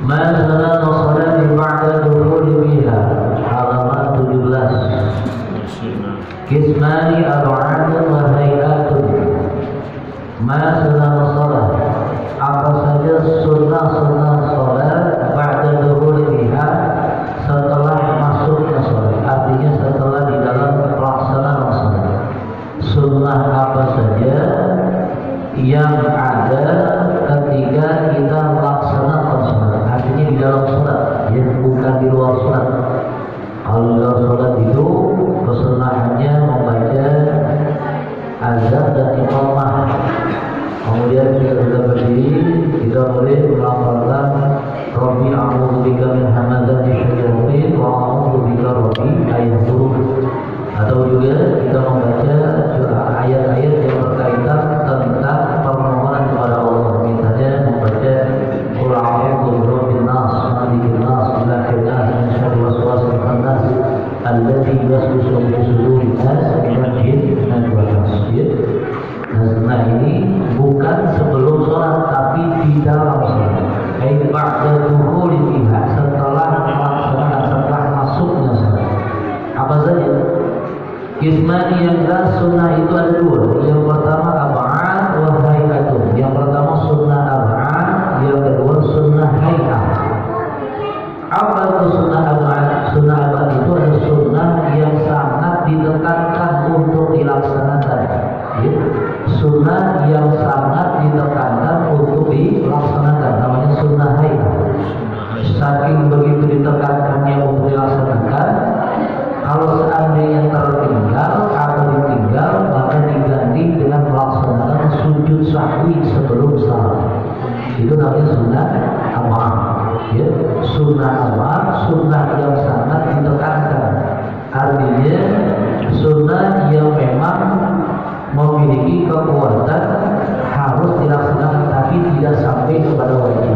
Masalah salat ba'da dukhul biha halaman 17. Kismani arba'atun wa hay'atun. Masalah salat apa saja sunnah-sunnah salat ba'da dukhul biha setelah masuknya salat, artinya setelah di dalam pelaksanaan salat. Sunnah apa saja yang ada ketika kita melaksanakan salat, artinya di dalam salat, ya, bukan di luar salat. Kalau di dalam salat itu kesunahannya membaca azan dan iqamah. Kemudian kita sudah berdiri, kita boleh melafalkan Rabbi a'udzubika min hamazati syayatin wa a'udzubika Rabbi ayahdurun. Atau juga kita membaca ayat-ayat yang berkaitan tentang permohonan kepada Allah. Misalnya membaca Qul a'udzu birabbin nas, malikin nas, ilahin nas, min syarri waswasil khannas, alladzi yuwaswisu fi sudurin nas, minal jinnati wan nas. Nah, ini bukan sebelum sholat, tapi di dalam sholat. Ayat ba'da dukhuli biha, setelah melaksanakan, setelah masuknya sholat. Apa saja? Kismani yang jelas sunnah itu ada dua. Yang pertama ab'ad wa hay'atun. Yang pertama sunnah ab'ad, yang kedua sunnah hay'ah. Apa itu sunnah ab'ad? Sunnah ab'ad itu adalah sunnah yang sangat ditekankan untuk dilaksanakan. Ya. Sunnah yang sangat ditekankan untuk dilaksanakan, namanya sunnah hay'ah. Saking begitu ditekankannya untuk dilaksanakan, kalau seandainya tertinggal atau ditinggal, maka diganti dengan melaksanakan sujud sahwi sebelum salat. Itu namanya sunnah amar. Ya, sunnah amar, sunnah yang sangat ditekankan. Artinya sunnah yang memang memiliki kekuatan harus dilaksanakan, tapi tidak sampai kepada wajib.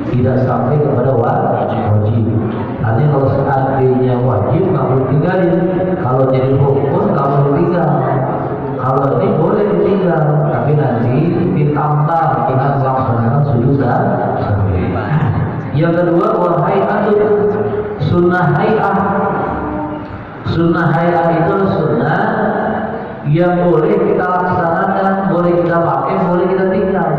Tidak sampai kepada wajib. Artinya kalau seandainya wajib kamu tinggalin, kalau jadi hukum kamu tinggal. Kalau ini boleh ditinggal, tapi nanti ditambah dengan melaksanakan sujud sahwi. Yang kedua, wahai atun sunnah hay'ah. Sunnah hay'ah itu sunnah yang boleh kita laksanakan, boleh kita pakai, boleh kita tinggal.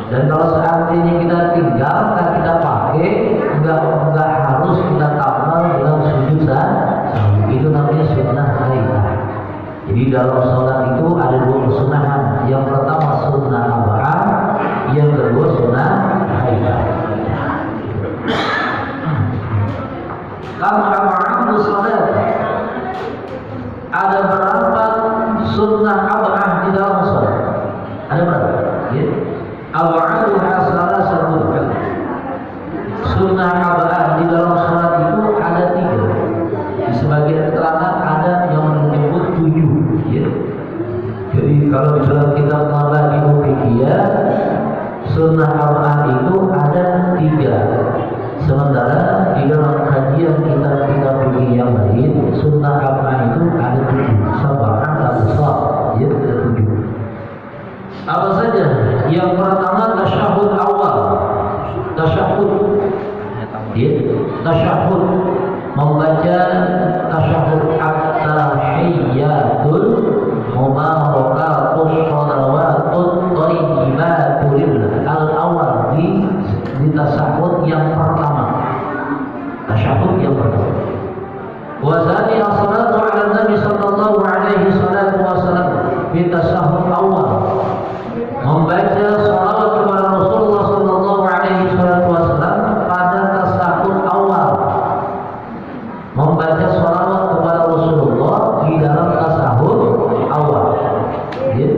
Dan kalau seandainya kita tinggal, kita pakai, enggak harus kita tambah dengan sujud sahwi. Itu namanya sunnah hay'ah. Jadi dalam sholat itu ada dua kesunahan. Yang pertama sunnah ab'ad, yang kedua sunnah hay'ah. Kam ab'ad sholat. Ada berapa sunnah ab'ad di dalam sholat? Ada berapa? Ya. Ab'aduha salasatun. Sunnah ab'ad di dalam sholat itu ada 3. Di sebagian keterangan ada yang menyebut 7. Ya. Jadi kalau di dalam kitab Mabahibul Fiqhiyah, sunnah ab'ad itu ada 3. Sementara di dalam kajian kitab-kitab fikih yang lain, sunnah ab'ad itu ada 7. Sab'an al-besar, ya, ada 7. Apa saja? Yang pertama tasyahud awal. Tasyahud. Ya, tasyahud. Membaca tasyahud at-tahiyyatul mubarakatus shalawatut thayyibatul lillah. Al-awwal di tasyahud yang pertama. Tasyahud yang pertama. Wa tsani as-salatu 'ala Nabi sallallahu alaihi wasallam fi tasyahud awal. Membaca salawat kepada Rasulullah sallallahu alaihi wasallam pada tasyahud awal. Membaca salawat kepada Rasulullah di dalam tasyahud awal. Ya.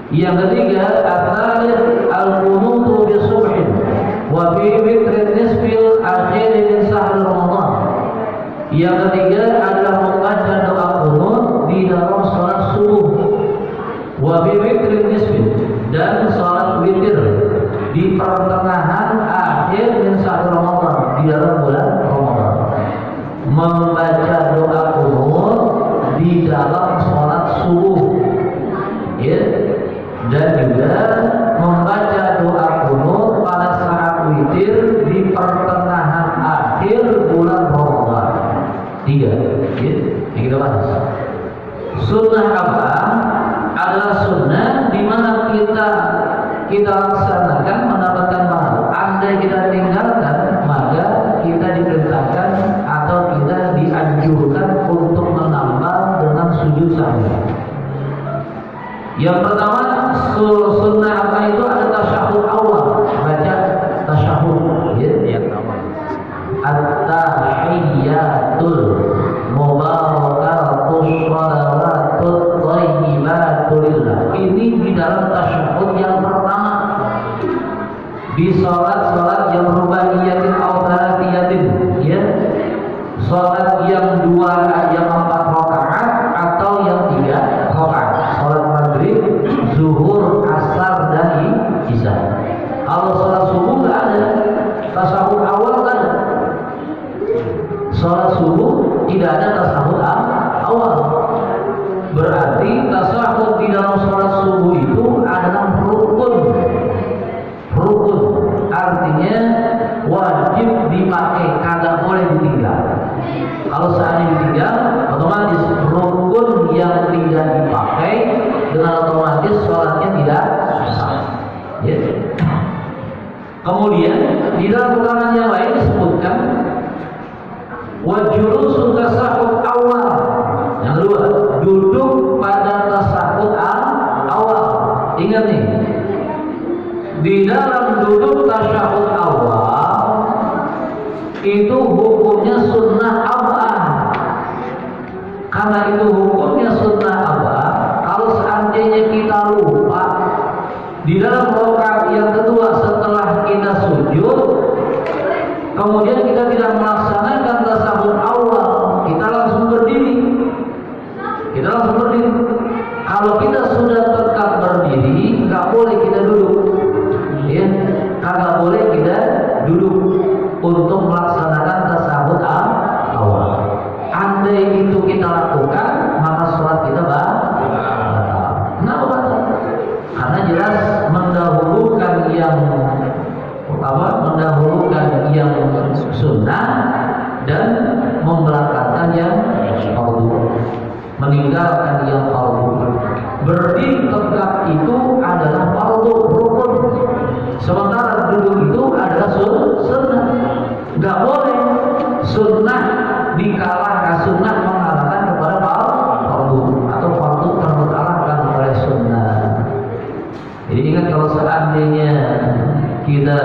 Yang ketiga, at-tsalits al-qunutu bi subhin wa fi witrin nisfil akhir min syahr Ramadan. Yang ketiga adalah membaca doa qunut di dalam salat subuh. Wa fi witrin nisfil, dan salat witir di pertengahan akhir min syahr Ramadan, di dalam bulan Ramadan. Membaca doa qunut di dalam salat subuh. Ya. Dan juga membaca doa qunut pada saat witir Ini kita bahas. Sunnah apa? Adalah sunnah di mana kita laksanakan mendapatkan pahala. Andai kita tinggalkan, maka kita diperintahkan atau kita dianjurkan untuk menambah dengan sujud sahwi. Yang pertama, sunnah apa itu? Ada tasyahud awal, baca tasyahud, ya. At-tahiyyatul mubarakatus shalawatut thayyibatul lillah. Ini di dalam tasyahud yang pertama. Di salat yang rubaiyatin atau thalatsiyatin, ya. Salat yang 4 rakaat atau yang 3 rakaat. Salat maghrib, zuhur, asar dan isya. Kalau salat subuh enggak ada tasyahud awal, enggak ada. Salat subuh tidak ada tasyahud awal. Berarti tasyahud di dalam salat subuh itu adalah rukun. Rukun artinya wajib dipakai, kagak boleh ditinggal. Kalau seandainya ditinggal, otomatis rukun yang tidak dipakai, dengan otomatis salatnya tidak sah. Ya. Kemudian di dalam keterangan yang lain disebutkan wajulusul tasahud awal. Yang kedua, duduk pada tasahud awal. Ingat nih, di dalam duduk tasyahud awal itu hukumnya sunnah abah. Karena itu hukumnya sunnah abah, kalau seandainya kita lupa di dalam rakaat yang kedua setelah kita sujud, kemudian kita tidak melaksanakan tasyahud awal, kita langsung berdiri. Kalau kita sudah tetap berdiri, nggak boleh kita duduk. Ya, kagak boleh kita duduk untuk melaksanakan tasyahud awal. Andai itu kita lakukan, maka sholat kita batal. Kenapa batal? Karena jelas mendahulukan yang sunnah dan membelakangkan yang fardu, meninggalkan yang fardu. Berdiri tegak itu adalah fardu, rukun. Sementara duduk itu adalah sunnah. Gak boleh sunnah dikalahkan, sunnah mengalahkan kepada fardu, atau fardu terkalahkan oleh sunnah. Jadi ingat, kalau seandainya kita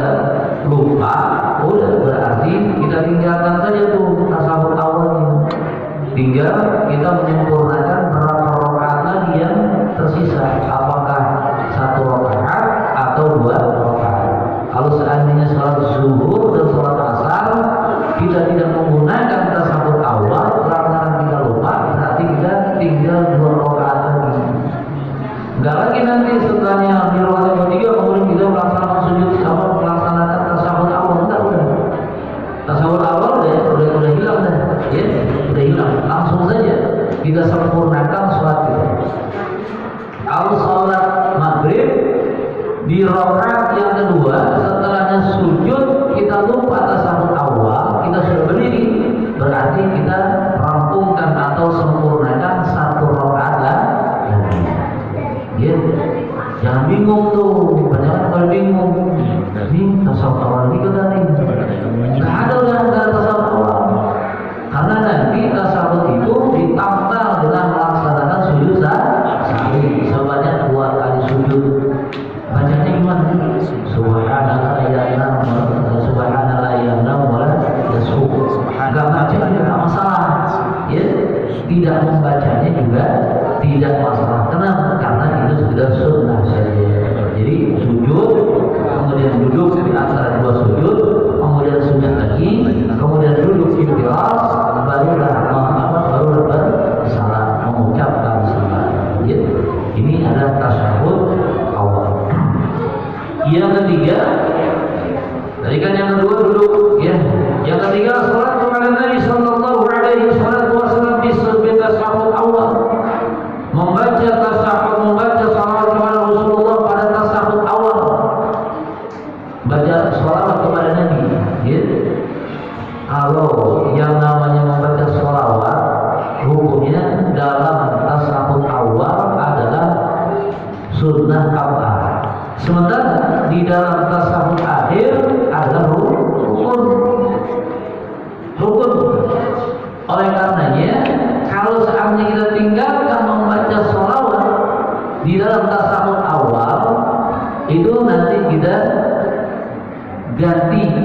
lupa, udah berarti kita tinggalkan saja tuh tasyahud awalnya. Tinggal kita menyempurnakan berapa rakaat lagi yang tersisa, apakah 1 rakaat atau 2 rakaat. Kalau seandainya salat zuhur dan salat asar kita tidak menggunakan tasyahud awal karena kita lupa, berarti kita tinggal 2 rakaat lagi. Enggak lagi nanti setelahnya di rakaat yang ketiga kemudian kita melaksanakan sujud sama melaksanakan tasyahud awal. Enggak, udah. Tasyahud awal udah hilang dah. Ya, udah hilang. Langsung saja kita sempurnakan sholat kita. Kalau sholat maghrib di rakaat yang kedua setelahnya sujud kita lupa tasyahud awal, kita sudah berdiri, berarti kita rampungkan atau sempurnakan 1 rakaat lagi. Ya, jangan bingung tuh, banyak orang bingung. Ini tasyahud awal ini kan nih, nggak ada tasyahud awal. Karena nanti tasyahud itu ditambah dengan melaksanakan sujud sahwi sebanyak 2 kali sujud. Bacanya gimana? Subhanallah ya nam, subhanallah ya nam, enggak baca juga enggak masalah. Ya, tidak membacanya juga tidak masalah. Kenapa? Karena itu sudah sunnah saja. Jadi sujud, kemudian duduk di antara 2 sujud,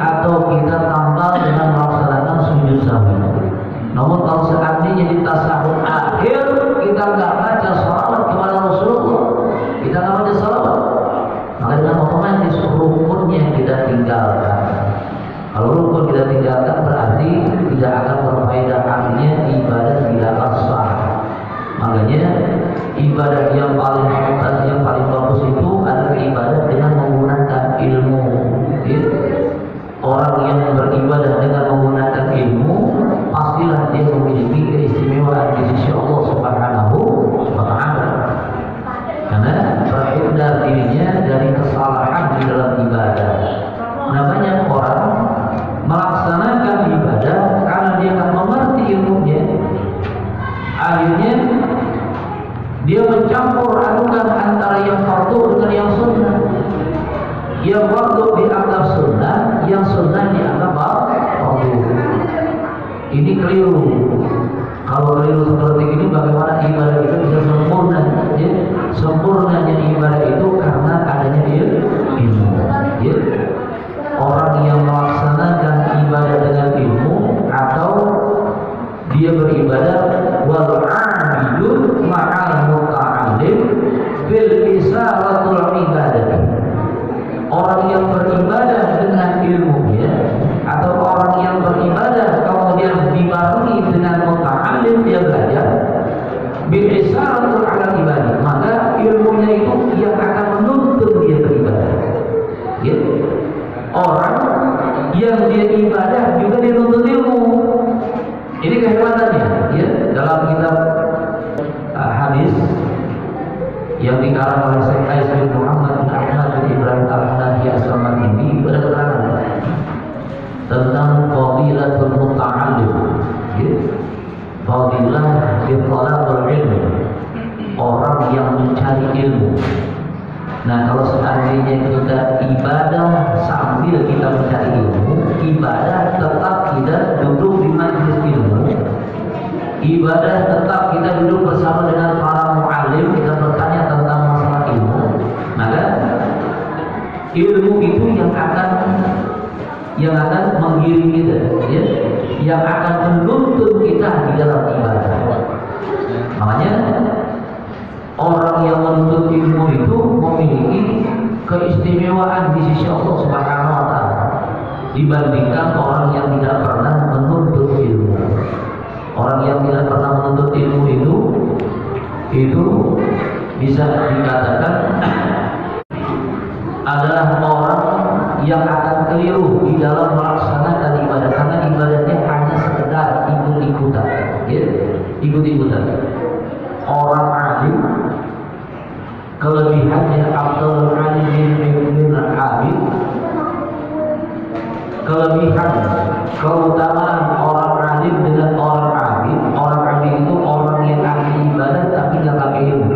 atau kita tambah dengan melaksanakan sujud sahwi. Namun kalau seandainya di tasahud akhir kita nggak baca salawat kepada Rasulullah, kita nggak baca salawat, maka dengan otomatis rukunnya kita tinggalkan. Kalau rukun kita tinggalkan berarti tidak akan berfaedah, artinya ibadah tidak sah. Makanya ibadah yang paling hebat, yang paling bagus itu adalah ibadah dengan menggunakan ilmu. Orang yang beribadah dengan menggunakan ilmu, pastilah dia memiliki keistimewaan di sisi Allah Subhanahu wa Ta'ala. Karena terhindar dirinya dari kesalahan di dalam ibadah. Nah, banyak orang melaksanakan ibadah karena dia akan mengerti ilmunya, akhirnya dia mencampur adukan antara yang fardu dengan yang sunnah. Yang fardu dianggap sunnah, yang sunnah dianggap fardu. Ini keliru. Kalau keliru seperti ini, bagaimana ibadah itu bisa sempurna? Ya? Sempurnanya ibadah itu karena adanya ilmu. Ya? Orang yang melaksanakan ibadah dengan ilmu atau dia beribadah wal 'abidu ma'al muta'allim bil isaratul ibadah. Orang yang beribadah dengan ilmunya atau orang yang beribadah kemudian dibarengi dengan muta'allim, dia belajar bil isaratul ibadah, maka ilmunya itu yang akan menuntun dia beribadah. Ya? Orang yang dia ibadah juga dia nuntut ilmu. Ini kehebatannya, ya. Dalam kitab hadis yang dikarang oleh Syekh Ais bin Muhammad bin Ahmad bin Ibrahim Al-Hanafi As-Samarqandi ada keterangan tentang fadilatul muta'allim, ya. Fadilah bi talabul ilm, orang yang mencari ilmu. Nah, kalau seandainya kita ibadah sambil kita mencari ilmu, ibadah tetap kita duduk di majelis ilmu, ibadah tetap kita duduk bersama dengan para mu'alim, kita bertanya tentang masalah ilmu, maka ilmu itu yang akan menggiring kita, ya? Yang akan menuntun kita di dalam ibadah. Makanya orang yang menuntut ilmu itu memiliki keistimewaan di sisi Allah Subhanahu wa Ta'ala dibandingkan orang yang tidak pernah menuntut ilmu. Orang yang tidak pernah menuntut ilmu itu bisa dikatakan adalah orang yang akan keliru di dalam melaksanakan ibadah, karena ibadahnya hanya sekedar ikut-ikutan, ya? Ikut-ikutan. Orang alim kelebihannya Abdul Alim bin Abid, kelebihan keutamaan orang alim dengan orang abid. Orang abid itu orang yang ahli ibadah tapi nggak pakai ilmu.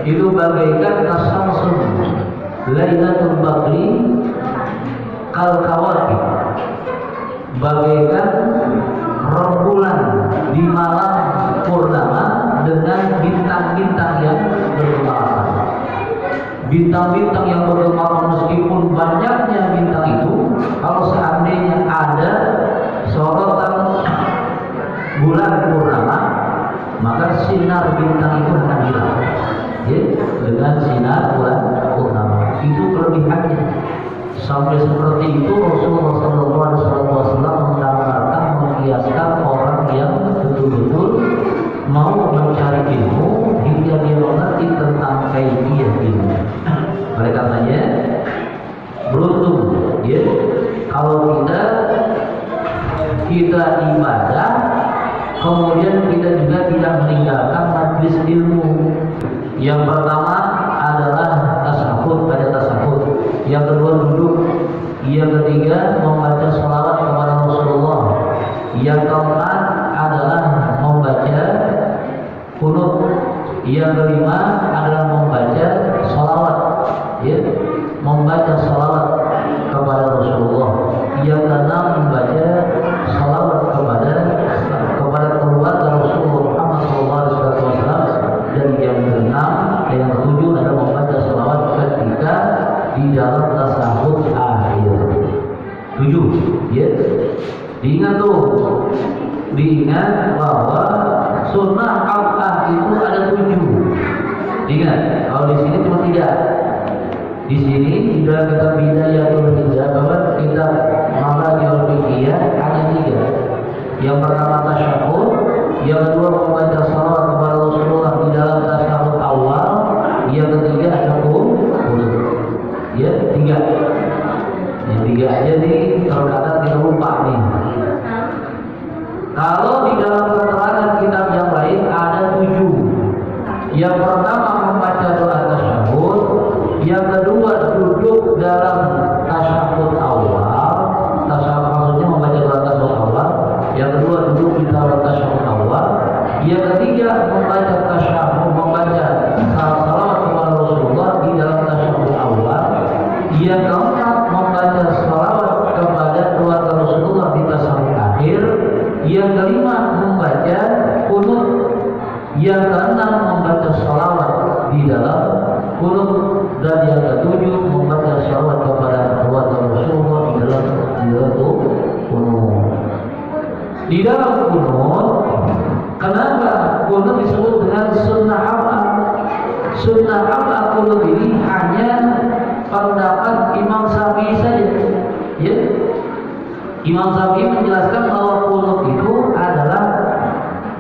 Itu bagaikan kasamsun Lailatul Badri kal kawakib, bagaikan rembulan di malam purnama dengan bintang-bintang yang bergemaran. Bintang-bintang yang bergemaran, meskipun banyaknya bintang itu, kalau seandainya ada sorotan bulan purnama, maka sinar bintang itu akan hilang. Ya, dengan sinar bulan purnama itu kelebihannya. Sampai seperti itu Rasulullah SAW menggambarkan, mengkiaskan orang yang betul-betul mau mencari ilmu hingga dia mengerti tentang kaidiyah ilmu. Oleh karenanya beruntung, ya, kalau kita ibadah kemudian kita juga tidak meninggalkan majlis ilmu. Yang pertama adalah tasahud, pada tasahud. Yang kedua duduk. Yang ketiga membaca sholawat kepada Rasulullah. Yang keempat adalah membaca kunut. Yang kelima adalah membaca sholawat, ya, membaca sholawat kepada Rasulullah. Yang keenam membaca sholawat kepada keluarga Rasulullah Muhammad SAW. Dan yang keenam, yang ketujuh adalah membaca sholawat ketika di dalam tasahud akhir. 7, ya. Diingat tuh, diingat bahwa sunnah arba'ah itu ada 7. Diingat, kalau di sini cuma 3. Di sini sudah kita bidayatul hijrah, bahwa kita mabadiul fiqhiyah ada 3. Yang pertama tasyahud, yang kedua membaca salawat kepada Rasulullah di dalam tasyahud awal, yang ketiga hukum. Ya, 3. Yang 3 aja nih, terkadang kita lupa nih. Kalau di dalam keterangan kitab yang lain ada 7. Yang pertama membaca doa tasyahud, yang kedua duduk dalam tasyahud awal. Tasyahud maksudnya membaca doa tasyahud awal. Yang kedua duduk di dalam tasyahud awal. Yang ketiga membaca tasyahud, membaca salawat kepada Rasulullah di dalam tasyahud awal. Yang keempat membaca salawat kepada keluarga Rasulullah di tasyahud akhir. Yang kelima membaca qunut. Yang keenam membaca salawat di dalam qunut. Dan yang ketujuh membaca salawat kepada keluarga Rasulullah di dalam qunut. Di dalam qunut, kenapa qunut disebut dengan sunnah apa? Sunnah apa qunut ini hanya pendapat Imam Syafi'i saja. Ya. Imam Syafi'i menjelaskan bahwa qunut itu adalah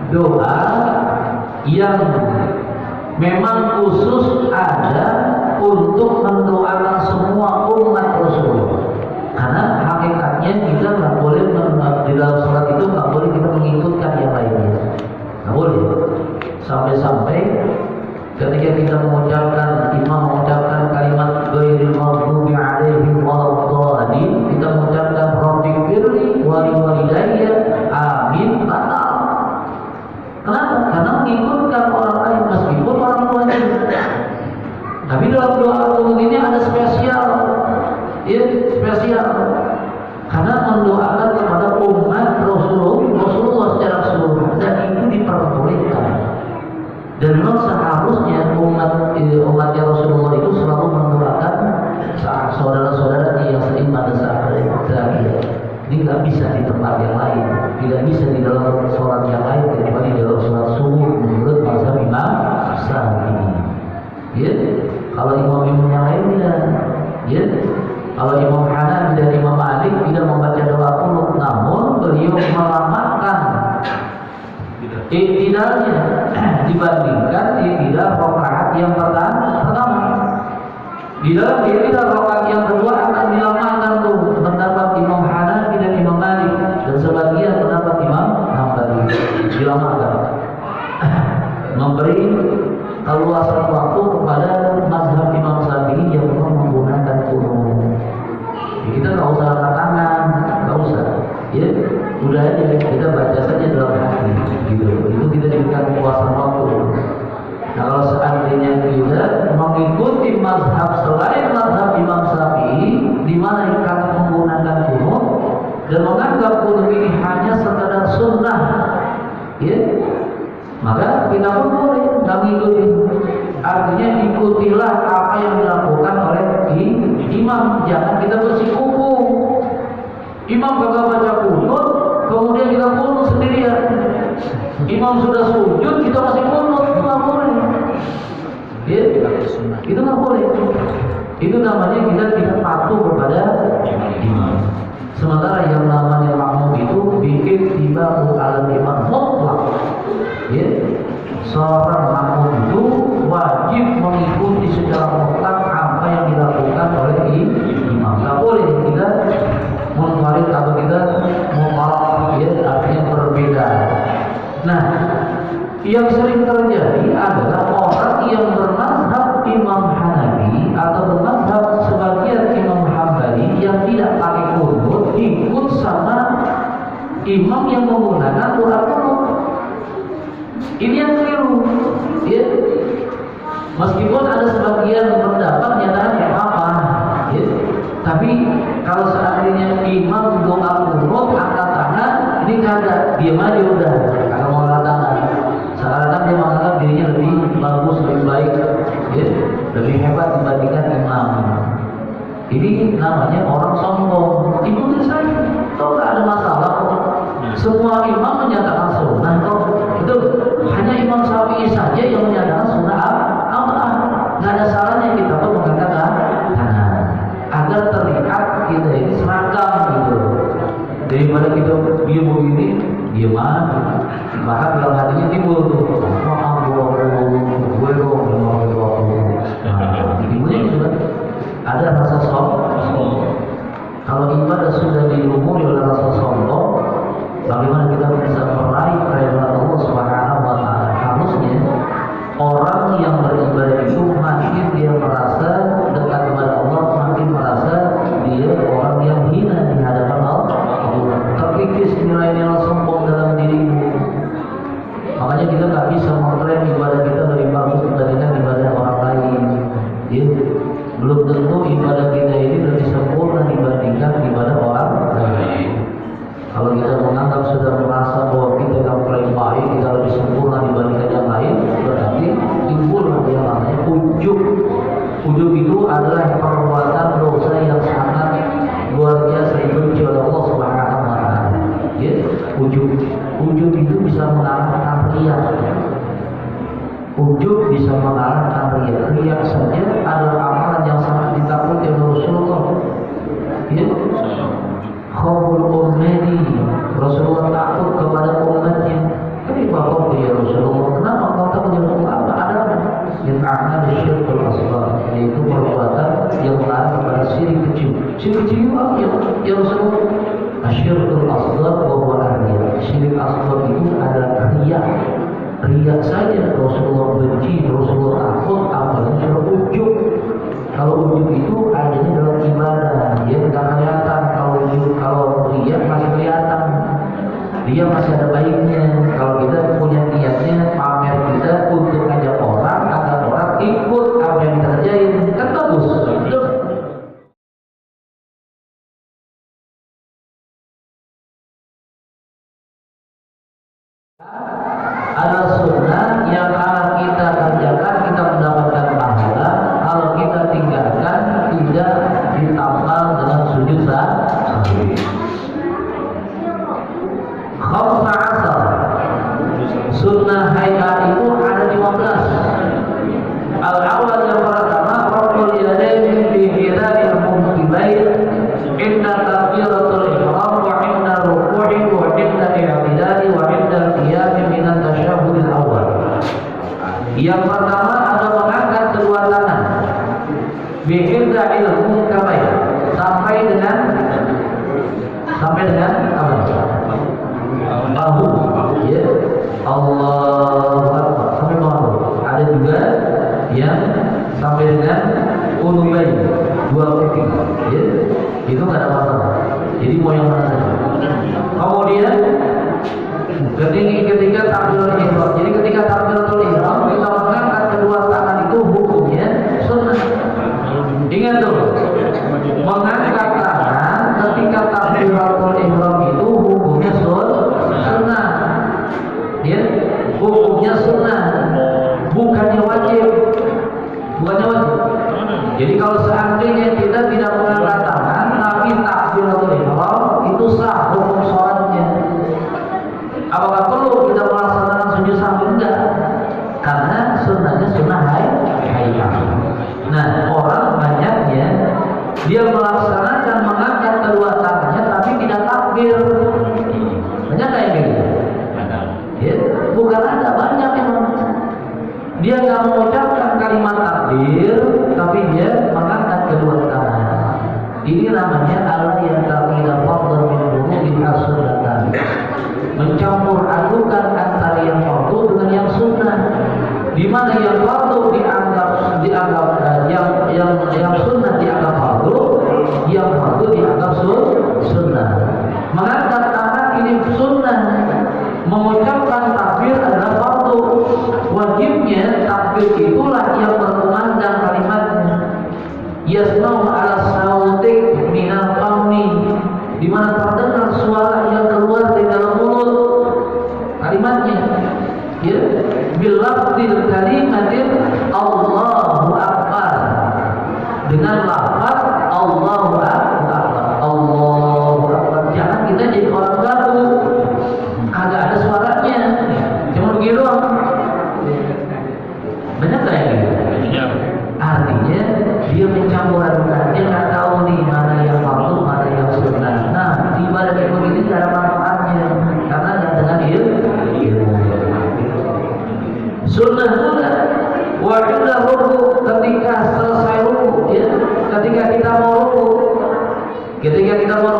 doa yang memang khusus ada untuk mendoakan semua umat Rasulullah. Karena hakikatnya kita nggak boleh di dalam sholat itu nggak boleh kita mengikutkan yang lainnya, nggak boleh. Sampai-sampai ketika kita mengucapkan, imam mengucapkan kalimat ghairil maghdubi alaihim waladdallin, kita mengucapkan rabbighfirli wa liwalidayya amin, batal. Kenapa? Karena mengikutkan orang lain meskipun orang tuanya. Tapi dalam doa qunut ini ada spesial, ya, spesial. Karena mendoakan kepada umat Rasulullah secara keseluruhan, dan itu diperbolehkan. Dan memang seharusnya umatnya Rasulullah itu selalu mendoakan saudara-saudaranya yang sedih pada saat terakhir. Ini nggak bisa di tempat yang lain, tidak bisa di dalam sholat yang lain kecuali di dalam sholat subuh menurut mazhab Imam Syafi'i. Ya, kalau imam yang lainnya, ya, kalau Imam Hanafi dan Imam Malik tidak membaca doa qunut, namun beliau melamakan iktidalnya dibandingkan iktidal rakaat yang pertama. Di dalam iktidal rakaat yang kedua akan dilamakan tuh pendapat Imam Hanafi dan Imam Malik, dan sebagian pendapat Imam Hambali dilamakan. Memberi keluasan waktu kepada mazhab Imam Syafi'i yang memang menggunakan qunut. Kita nggak usah angkat tangan, nggak usah. Ya, udah aja kita baca saja dalam hati, gitu. Itu kita diberikan kuasa waktu. Nah, kalau seandainya kita mengikuti mazhab selain mazhab Imam Syafi'i, di mana kita menggunakan qunut dan menganggap qunut ini hanya sekadar sunnah, ya, maka kita pun boleh nggak mengikuti. Artinya ikutilah apa yang dilakukan oleh imam, jangan kita bersikuku. Imam kagak baca qunut, kemudian kita qunut sendirian. Imam sudah sujud, kita masih qunut, itu nggak boleh. Ya, itu nggak boleh. Itu namanya kita tidak patuh kepada imam. Sementara yang namanya makmum itu bikin tiba alam imam mutlak. Ya, seorang makmum itu wajib mengikuti secara mutlak apa yang dilakukan oleh imam. Nggak boleh kita munfarid atau kita mufarad, ya, artinya berbeda. Nah, yang sering terjadi adalah orang yang bermazhab Imam Hanafi atau bermazhab sebagian Imam Hambali yang tidak pakai qunut ikut sama imam yang menggunakan doa qunut. Ini yang keliru, ya. Meskipun ada sebagian pendapat nyatanya apa, ya. Tapi kalau seandainya imam doa qunut angkat tangan, ini kagak, diam aja udah, kalau mau angkat tangan. Seakan dia menganggap dirinya lebih bagus, lebih baik, ya, lebih hebat dibandingkan imam. Ini namanya orang sombong. Ikuti saya. Semua imam menyatakan sunnah kok. Itu hanya Imam Syafi'i saja yang menyatakan sunnah apa? Nggak ada salahnya kita pun mengatakan tangan agar terlihat kita ini seragam gitu. Daripada kita diam begini, diaman. Maka dalam hatinya timbul tuh, maaf gue dong, timbulnya juga ada rasa sombong. Kalau ibadah sudah dilumuri oleh rasa sombong, bagaimana kita bisa meraih keridhaan Allah Subhanahu wa taala? Harusnya orang yang beribadah itu makin dia merasa dekat kepada Allah, makin merasa dia orang yang hina di hadapan Allah. Terkikis nilai-nilai sombong dalam dirimu. Makanya kita nggak bisa mengklaim ibadah kita lebih bagus dibandingkan ibadah orang lain. Ya, belum tentu ibadah kita ini lebih sempurna dibandingkan ibadah orang lain. Kalau kita menganggap sudah merasa bahwa kita yang paling baik, kita lebih sempurna dibandingkan yang lain, berarti timbul yang namanya ujub. Ujub itu adalah perbuatan dosa yang sangat luar biasa dibenci oleh Allah Subhanahu wa taala. Ya, ujub itu bisa mengalahkan riya. Ujub bisa mengalahkan riya. Riya saja adalah amalan yang sangat ditakuti oleh Rasulullah. Ya, khawful ummati, Rasulullah takut kepada umatnya. Kenapa kau ya Rasulullah? Kenapa kau takut ya Rasulullah? Ada yang akan syirkul asghar, yaitu perbuatan yang mengarah kepada syirik kecil. Syirik kecil apa ya Rasulullah? Asyirkul asghar wa huwa ar-riya. Syirik asghar itu adalah riya. Riya saja Rasulullah benci, Rasulullah takut, apalagi kalau ujub. Kalau ujub itu adanya dalam ibadah, dia tidak kelihatan. Kalau riya masih kelihatan, dia masih ada baiknya. Kalau kita punya niatnya pamer kita untuk ngajak orang agar orang ikut apa yang kita kerjain, kan bagus. Ada sunnah yang kalau kita kerjakan kita mendapatkan pahala, kalau kita tinggalkan tidak ditambal dengan sujud sahwi. Khamsa asar, sunnah hayat itu ada 15. Al-awwal yang pertama, raf'ul yadaini fi hidayil munkibain inda takbiratul ihram wa inda ruku'i wa inda i'tidali wa inda qiyam min at-tasyahhud al-awwal. Yang pertama ada mengangkat kedua tangan bi hidayil munkibain sampai dengan apa? Bahu. Ya. Allahu Akbar sampai bahu. Ada juga yang sampai dengan unubain, dua kaki. Ya. Itu nggak ada masalah. Jadi mau yang mana saja. Kemudian ketika takbiratul ihram. Jadi ketika takbiratul ihram kita mengangkat kedua tangan itu hukumnya sunnah. Ingat dulu, mengangkat tangan ketika takbiratul ihram itu hukumnya sunnah. Ya, hukumnya sunnah, bukannya wajib. Jadi kalau seandainya kita tidak mengangkat tangan tapi takbiratul ihram itu sah hukum sholatnya. Apakah perlu kita melaksanakan sujud sahwi? Enggak, karena sunnahnya sunnah hayat. Nah, orang banyaknya dia melaksanakan mengangkat kedua tangannya tapi tidak takbir. Banyak kayak gitu. Ya, bukan ada, banyak memang. Dia nggak mengucapkan kalimat takbir, tapi dia mengangkat kedua tangan. Ini namanya Allah yang tidak fardhu min wudu'i as-sunnah. Mencampur adukan antara yang fardhu dengan yang sunnah. Di mana yang fardhu dianggap yang sunnah dianggap fardhu, yang fardhu dianggap sunnah. Mengangkat tangan ini sunnah. Mengucapkan takbir adalah fardu. Wajibnya takbir itulah yang berkumandang kalimatnya. Yasma'u ala sautik minal fami, di mana terdengar suara yang keluar dari dalam mulut kalimatnya. Ya, bilafzil kalimatin Allahu Akbar, dengan lafaz Allahu Akbar. Allahu Akbar. Jangan kita jadi orang baru.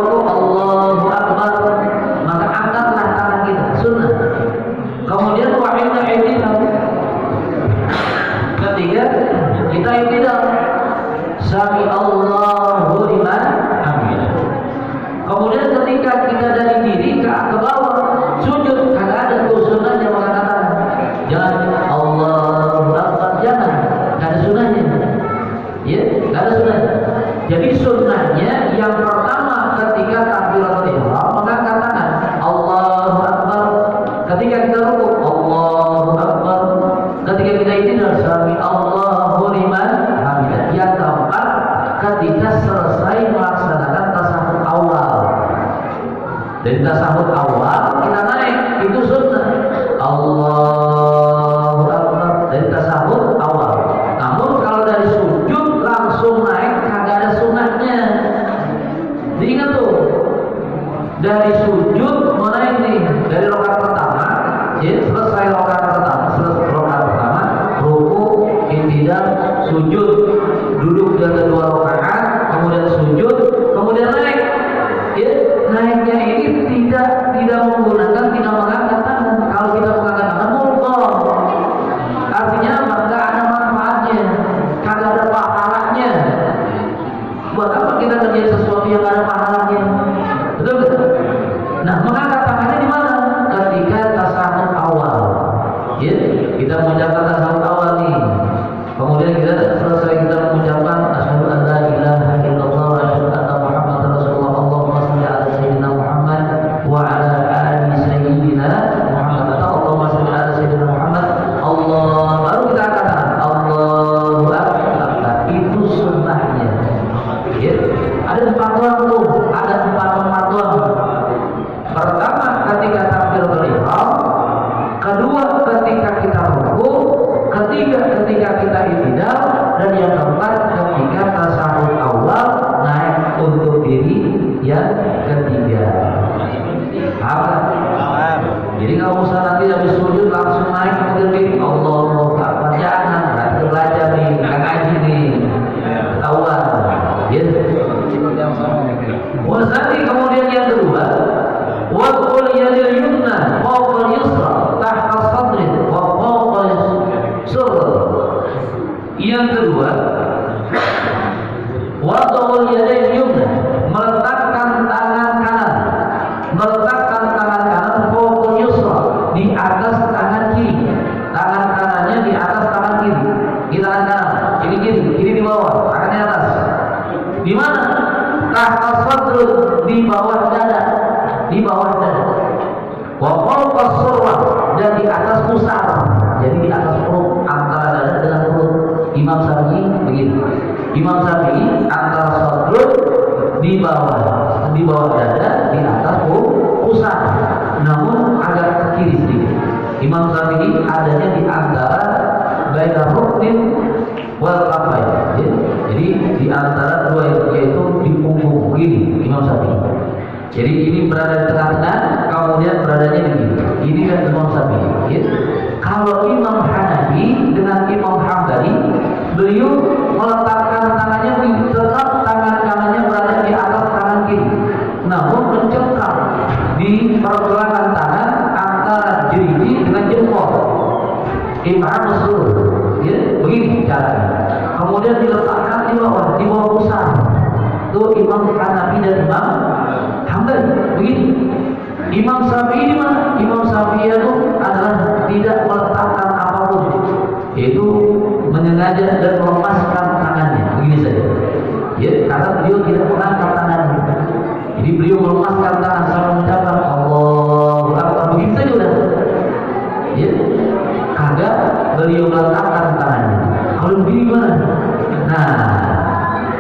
ruku Allahu Akbar, maka angkatlah tangan kita, sunnah. Kemudian wa inda i'tidal, ketika kita i'tidal, sami Allahu liman hamidah. Kemudian ketika kita dari diri ke bawah sujud, kagak ada tuh sunnahnya mengatakan jangan Allahu Akbar, jangan, nggak ada sunnahnya, ya, nggak ada sunnahnya. Jadi sunnahnya yang pertama ketika takbiratul ihram maka katakan Allahu Akbar, ketika kita ruku Allahu Akbar, ketika kita i'tidal sami Allahu liman hamidah. Yang keempat, ketika selesai melaksanakan tasahud awal. Dari tasahud awal kita naik, itu sunnah Allahu Akbar dari tasahud awal. Namun kalau dari sujud langsung naik kagak ada sunnahnya. Diingat tuh, dari sujud mau naik nih, dari rakaat pertama, ya, selesai rakaat pertama, ruku, i'tidal, sujud, duduk di kedua rakaat, kemudian sujud, kemudian naik. Ya, naiknya ini tidak menggunakan, tidak mengangkat tangan. Kalau kita mengangkat tangan mulkor, artinya maka ada manfaatnya, kagak ada pahalanya. Buat apa kita kerjain sesuatu yang ada pahalanya? Betul betul. Nah, mengangkat tangannya di mana? Ketika tasahud awal. Ya, kita mengucapkan tasahud awal nih. Kemudian kita selesai kita mengucapkan asyhadu an la ilaha illallah wa asyhadu anna muhammadar rasulullah. Allahumma shalli ala sayyidina Muhammad wa ala ali sayyidina Muhammad. Atau Allahumma shalli ala sayyidina Muhammad. Allah, baru kita katakan Allahu Akbar. Itu sunnahnya. Ya. Ada 4 waktu, ada 4 waktu. Pertama ketika takbiratul ihram, kedua ketika kita ruku, ketiga ketika kita i'tidal, dan yang keempat ketika tasahud awal naik untuk diri yang ketiga. Paham? Jadi nggak usah nanti habis sujud langsung naik untuk diri Allahu Akbar, jangan. Nanti belajar nih, nggak ngaji nih, ketahuan. Ya. Nanti kemudian yang kedua, wad'ul yadil yumna fawqa al-yusra tahta sadri wa fawqa surr. Yang kedua, wad'ul yadil yumna, meletakkan tangan kanan fawqa al-yusra, di atas tangan kiri. Tangan kanannya di atas tangan kiri. Di tangan kanan, kiri di bawah, tangan di atas. Di mana? Tahta sadr, di bawah dada. Wa fawqa surra, dan di atas pusar. Jadi di atas perut, antara dada dengan perut. Imam Syafi'i begitu. Imam Syafi'i antara sadr di bawah dada, di atas pusar. Namun agak ke kiri sedikit. Imam Syafi'i adanya di antara baina ruknin wal qafain. Jadi di antara dua, yaitu di punggung begini Imam Syafi'i. Jadi ini berada di tengah-tengah, kemudian beradanya di sini. Ini kan Imam Syafi'i. Ya. Kalau Imam Hanafi dengan Imam Hambali, beliau meletakkan tangannya tetap tangan kanannya berada di atas tangan kiri, namun mencengkram di pergelangan tangan antara jari dengan jempol. Imam Sur, ya, begini caranya. Kemudian diletakkan di bawah pusar. Itu Imam Hanafi dan Imam Hambali begini. Imam Syafi'i di mana? Imam Syafi'i itu adalah tidak meletakkan apapun, yaitu menyengaja dan melepaskan tangannya begini saja. Ya, karena beliau tidak mengangkat tangannya. Jadi beliau melepaskan tangan sambil mengucapkan Allahu Akbar begitu saja udah. Ya, kagak beliau meletakkan tangannya. Kalau begini gimana? Nah,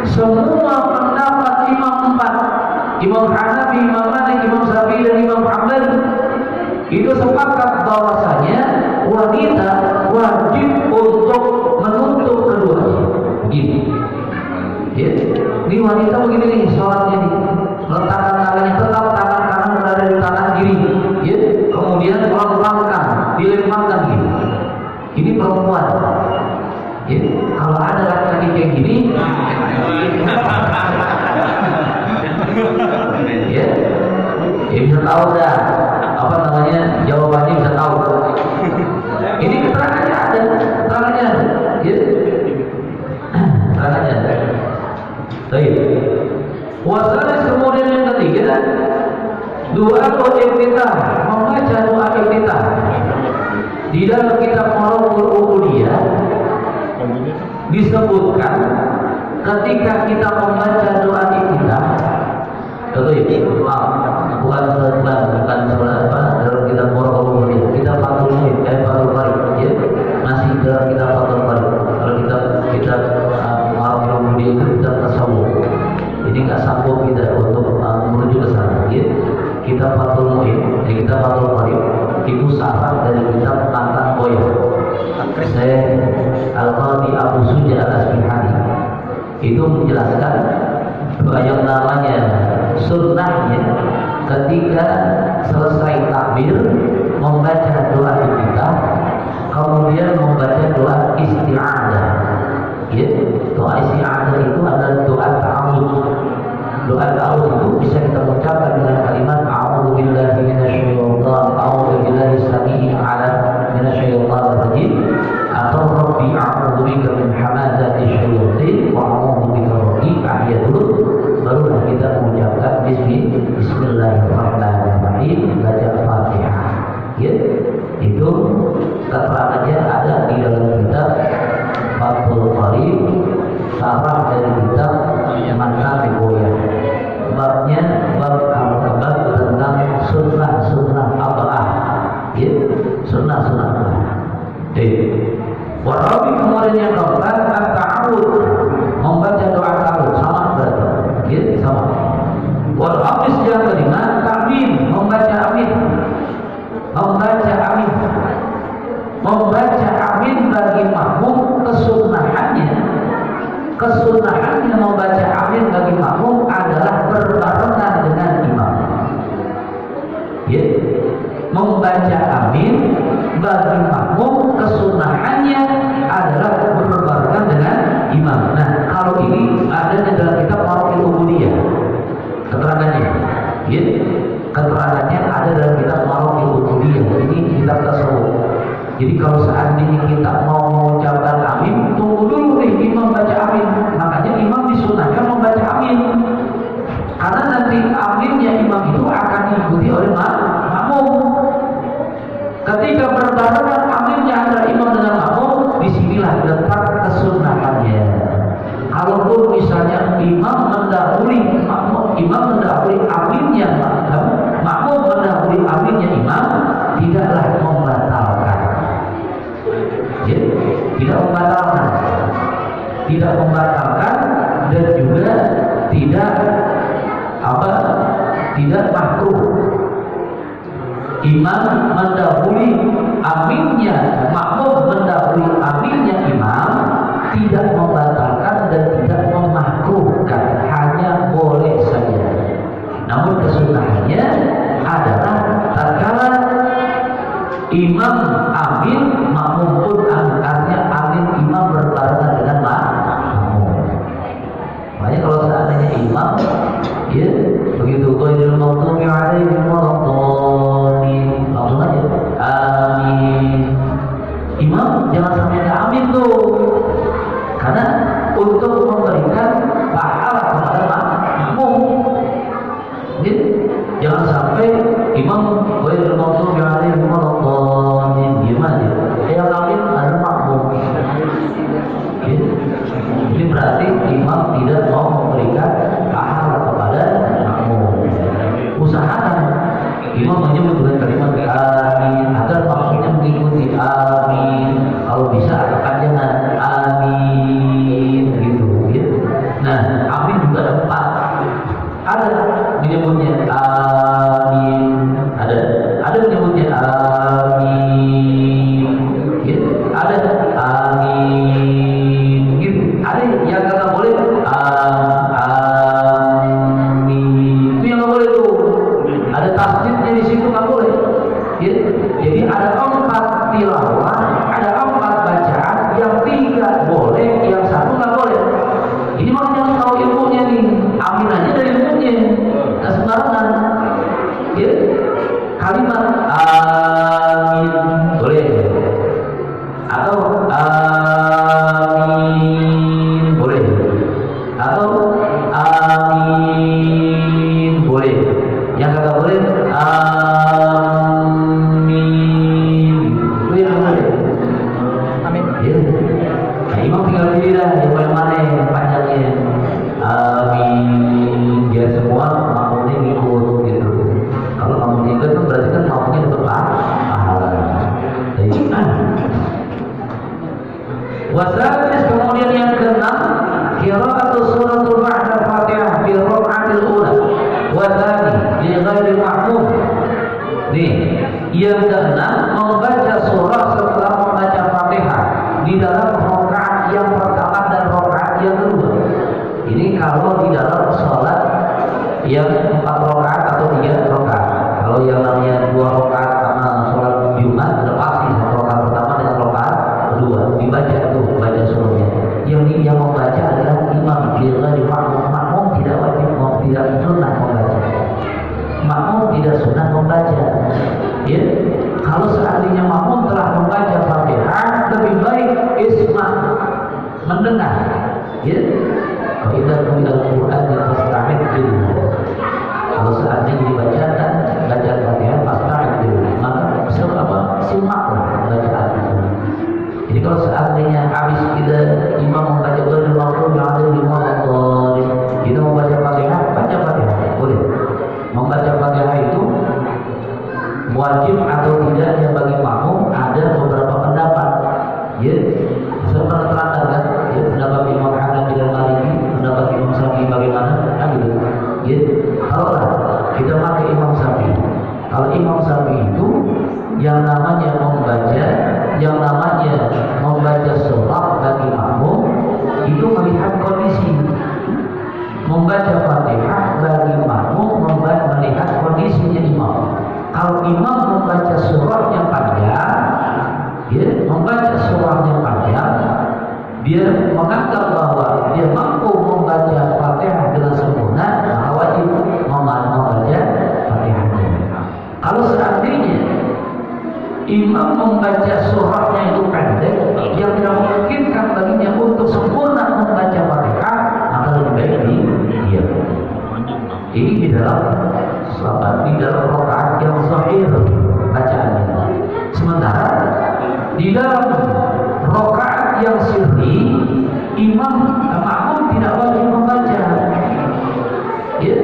semua pendapat Imam 4, Imam Hanafi, Imam Malik, Imam Syafi'i dan Imam Hambali itu sepakat bahwasanya wanita wajib untuk menutup keduanya. Begini. Ya, ini wanita begini nih sholatnya nih, letakkan tangannya tetap tangan kanan berada di tangan kiri. Ya, kemudian melempangkan, dilemparkan gitu. Ini perempuan. Ya, kalau ada laki-laki kayak gini ya, ya bisa tahu dah apa namanya jawabannya bisa tahu. Ini keterangannya ada, keterangannya ada, ya, keterangannya ada. Baik. Wasalis kemudian yang ketiga, doa iftitah, membaca doa iftitah. Di dalam kitab Maraqul Ubudiyah disebutkan ketika kita membaca doa iftitah, contoh ya, bukan sholat apa dalam kitab Maraqul Ubudiyah, kita Fathul Qarib, ya, masih dalam kitab Fathul Qarib. Kalau kita Maraqul Ubudiyah itu kita tasawuf. Jadi nggak sanggup kita untuk menuju ke sana. Ya. Kita Fathul Qarib itu syarat dari kitab tentang Boya. Saya Al-Qadi Abu Suja Al-Asbihani itu menjelaskan yang namanya sunnahnya ketika selesai takbir membaca doa iftitah, kemudian membaca doa isti'adzah. Ya, doa isti'adzah itu adalah doa ta'awudz. Doa ta'awudz itu bisa kita ucapkan dengan kalimat a'udzu billahi minasyaitonir a'udzu billahi samii'il 'alim minasyaitonir rajim atau rabbi a'udzu bika min hamazati syayatin wa a'udzu bika rabbi ahyatul. Baru kita mengucapkan bismillahirrahmanirrahim, baca Fatihah. Ya, itu keterangannya ada di dalam kitab Fathul Qarib, sarah dari kitab Manhaj Boya. Babnya bab tentang sunnah abah, ya, sunnah. Warabi kemudian yang keempat at-ta'awud, membaca doa ta'awud, sama berarti, ya, sama. Warabis yang kelima takmin, membaca amin. Membaca amin bagi makmum kesunahannya membaca amin bagi makmum adalah berbarengan dengan imam. Ya, membaca amin bagi makmum kesunahannya adalah berbarengan dengan imam. Nah, kalau ini ada di dalam kitab Maraqul Ubudiyah keterangannya. Ya, keterangannya ada dalam kitab Maraqul Ubudiyah. Ini kitab tasawuf. Jadi kalau seandainya kita mau mengucapkan amin, tunggu dulu nih imam baca amin. Makanya imam disunahkan membaca amin. Karena nanti aminnya imam itu akan diikuti oleh makmum. Ketika berbarengan aminnya antara imam dengan makmum, disinilah letak kesunahannya. Kalaupun misalnya imam mendahului aminnya makmum mendahului aminnya imam, tidaklah membatalkan. Ya, tidak membatalkan dan juga tidak makruh. Imam mendahului aminnya makmum mendahului aminnya imam tidak membatalkan dan tidak memakruhkan, hanya boleh saja. Namun kesunahannya adalah tatkala imam amin, makmum pun artinya amin imam berbarengan dengan makmum. Makanya kalau seandainya imam, ya begitu ghairil maghdubi 'alaihim waladdallin, langsung aja amin. Imam jangan sampai nggak amin tuh, karena untuk memberikan pahala kepada makmum. Jangan sampai imam ghairil maghdubi 'alaihim waladdallin, gimana? Yang amin ada makmum. Ini berarti imam tidak mau memberikan pahala kepada makmum. Usahakan imam menyebut dengan kalimat amin agar maksudnya mengikuti amin. Kalau bisa ada panjangan amin gitu, ya. Nah, amin juga ada 4. Ada menyebutnya amin, ada menyebutnya amin, ya. Ada amin gitu. Ada yang kata boleh amin, itu yang nggak boleh tuh. Ada tasdidnya di situ, nggak boleh, ya. Jadi ada 4 tilawah, ada 4 bacaan, yang 3 boleh, yang 1 nggak boleh. Ini makanya harus tahu ilmunya nih. Amin aja dari ilmunya, nggak sembarangan. Yang kagak boleh amin. Itu yang boleh. Amin. Ya. Nah, imam tinggal pilih dah yang mana yang panjangnya. Amin. Biar semua makmumnya ngikut gitu. Kalau makmumnya ikut tuh berarti kan makmumnya dapat pahala. Wasadis, kemudian yang keenam, qira'atu suratul ba'da Fatihah fi raka'atil ula. Wasani li ghairi ma'mum. Nih, yang keenam membaca surah setelah membaca Fatihah di dalam rakaat yang pertama dan rakaat yang kedua. Ini kalau di dalam sholat yang 4 rakaat atau 3 rakaat. Kalau yang namanya 2 rakaat karena sholat Jumat sudah pasti 1 rakaat pertama dengan rakaat kedua dibaca tuh baca surahnya. Yang membaca adalah imam, bila di makmum tidak wajib, tidak sunnah membaca. Makmum tidak sunnah membaca. Ya, kalau seandainya makmum telah membaca Fatihah, lebih baik isma, mendengar. Ya, kalau itu Al-Quran yang fasta'id billah. Kalau seandainya dibacakan bacaan Fatihah fasta'id billah, maka simaklah bacaan itu. Jadi kalau seandainya habis kita imam membaca ghairil maghdubi alaihim waladdallin, kita membaca Fatihah, baca Fatihah boleh. Membaca Fatihah itu wajib atau tidaknya bagi makmum ada beberapa pendapat. Ya, saya pernah terangkan kan, ya, pendapat Imam Hanafi dan Maliki, pendapat Imam Syafi'i bagaimana? Kan gitu. Ya, kalau kita pakai Imam Syafi'i, kalau Imam Syafi'i itu yang namanya membaca surah bagi makmum itu melihat kondisi. Membaca Fatihah bagi makmum melihat kondisinya imam. Kalau imam membaca surah yang panjang, dia membaca surah yang panjang, dia menganggap bahwa dia mampu membaca Fatihah dengan sempurna, maka wajib membaca Fatihahnya. Kalau seandainya imam membaca surahnya itu pendek, yang tidak memungkinkan baginya untuk sempurna membaca Fatihah, maka lebih baik diam. Ini di dalam rakaat yang zahir bacaannya. Sementara di dalam rakaat yang sirri, makmum tidak wajib membaca. Ya,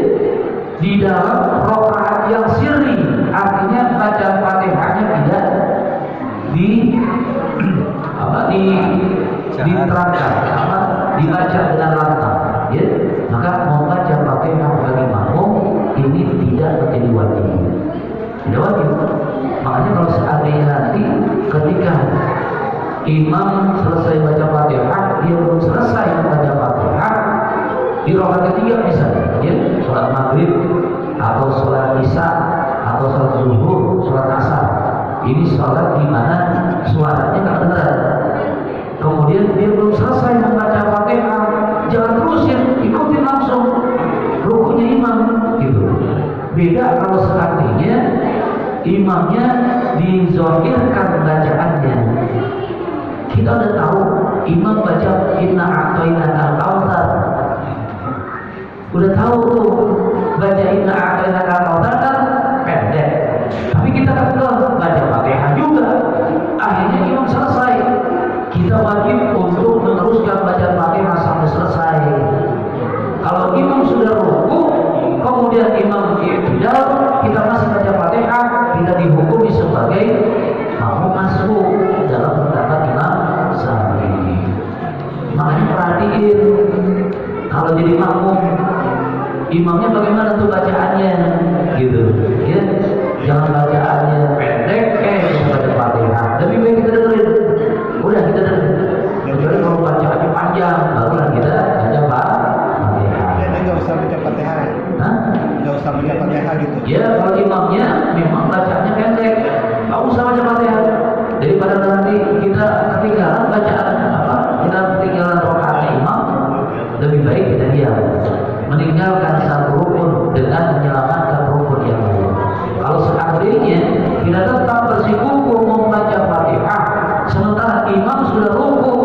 di dalam rakaat yang sirri, artinya baca Fatihahnya tidak diterangkan, dibaca dengan lantang. Ya, maka membaca Fatihah bagi makmum ini tidak menjadi wajib. Tidak wajib. Makanya kalau seandainya nanti ketika imam selesai baca Fatihah, dia belum selesai membaca Fatihah di rakaat ketiga misalnya, ya, sholat maghrib atau sholat isya atau sholat zuhur, sholat asar. Ini sholat di mana suaranya nggak benar. Kemudian dia belum selesai membaca Fatihah, jangan terusin, ikutin langsung rukunya imam, gitu. Beda kalau seandainya imamnya dizahirkan bacaannya. Kita udah tahu imam baca inna a'tainaka al-kautsar, udah tahu tuh baca inna a'tainaka al-kautsar kan pendek, tapi kita kan baca Fatihah juga. Akhirnya imam selesai, kita wajib untuk meneruskan bacaan Fatihah sampai selesai. Kalau imam sudah ruku, kemudian imam i'tidal, kita masih baca Fatihah, kita dihukumi sebagai makmum masuk dalam pendapat Imam Syafi'i. Makanya perhatiin, kalau jadi makmum, imamnya bagaimana tuh bacaannya, gitu. Ya, jangan bacaannya pendek, kita baca Fatihah. Lebih baik kita dengerin. Udah kita dengerin. Kecuali kalau bacaannya panjang, barulah kita baca Fatihah. Jadi nggak usah baca Fatihah. Nggak usah baca Fatihah gitu. Ya, kalau imamnya memang bacaannya pendek, nggak usah baca Fatihah. Daripada nanti kita ketinggalan bacaan kita ketinggalan rakaatnya imam, lebih baik kita diam, meninggalkan satu rukun dengan menyelamatkan rukun yang lain. Kalau seandainya kita tetap bersikukuh membaca Fatihah, sementara imam sudah ruku,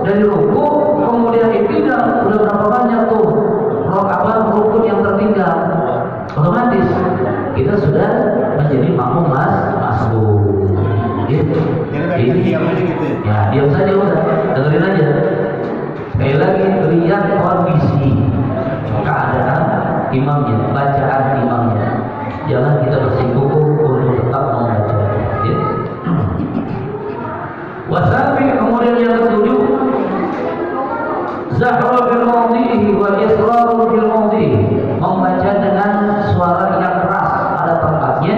dari ruku kemudian tidak, udah berapa banyak tuh rukun yang tertinggal, otomatis kita sudah menjadi makmum masbuk. Gitu. Jadi diam aja gitu. Ya, diam saja udah, dengerin aja. Sekali lagi lihat kondisi keadaan imamnya, bacaan imamnya. Jangan kita bersikukuh untuk tetap membaca. Ya. Wasabi kemudian yang ketujuh, Zahra bil mawdihi wa israru bil mawdihi, membaca dengan suara yang keras pada tempatnya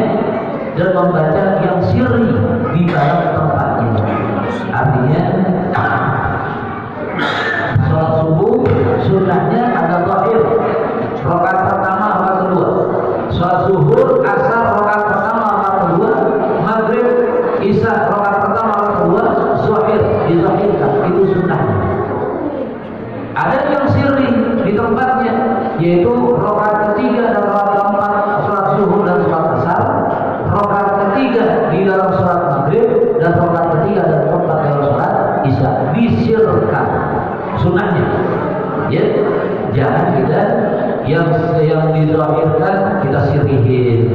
dan membaca yang sirri di dalam tempatnya. Artinya sholat subuh sunnahnya ada zahir, rakaat pertama rakaat kedua. Sholat zuhur asar rakaat pertama rakaat kedua, maghrib isya rakaat pertama rakaat kedua, zahir dizahirkan, itu sunnahnya. Ada yang sirri di tempatnya, yaitu rakaat ketiga dan rakaat keempat sholat zuhur dan sholat asar, rakaat ketiga di dalam sholat maghrib dan rakaat ketiga dan keempat dalam sholat isya, disirkan sunnahnya. Ya, jangan kita yang dizahirkan kita sirihin,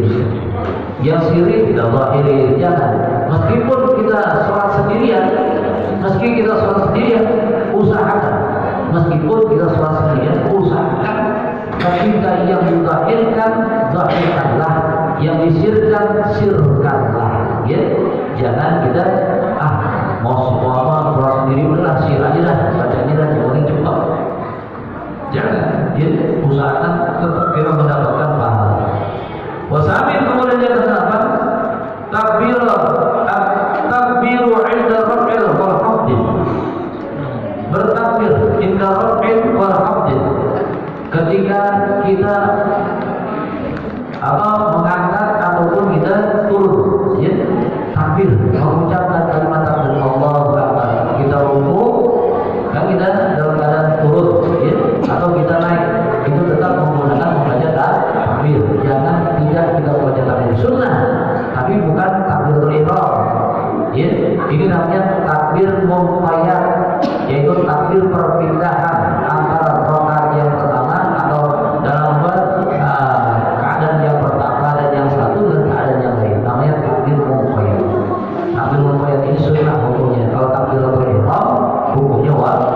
yang sirri kita zahirin, jangan. Meskipun kita sholat sendirian, usahakan. Meskipun kita sholat sendirian, usahakan ketika yang dizahirkan, zahirkanlah, yang disirkan, sirkanlah. Ya, jangan kita mau sholat sendiri udah sir aja dah, bacanya dah paling cepat. Jangan, ya, usahakan tetap kita mendapatkan pahala. Wasamin kemudian yang ke-8, takbiru 'inda raf'il wal hafd. Bertakbir inda raf'il wal hafd. Ketika kita mengangkat ataupun kita turun, ya, takbir, mengucapkan kalimat takbir Allahu Akbar. Kita rukuk dan kita dalam keadaan turun, ya, atau kita naik, itu tetap menggunakan membaca takbir. Jangan tidak kita baca takbir sunnah, tapi bukan takbiratul ihram. Ya, ini namanya takbir muqayyad, yaitu takbir perpindahan antara rakaat yang pertama atau dalam keadaan yang pertama dan yang satu dan keadaan yang lain. Namanya takbir muqayyad. Takbir muqayyad ini sunnah hukumnya. Kalau takbiratul ihram hukumnya wajib.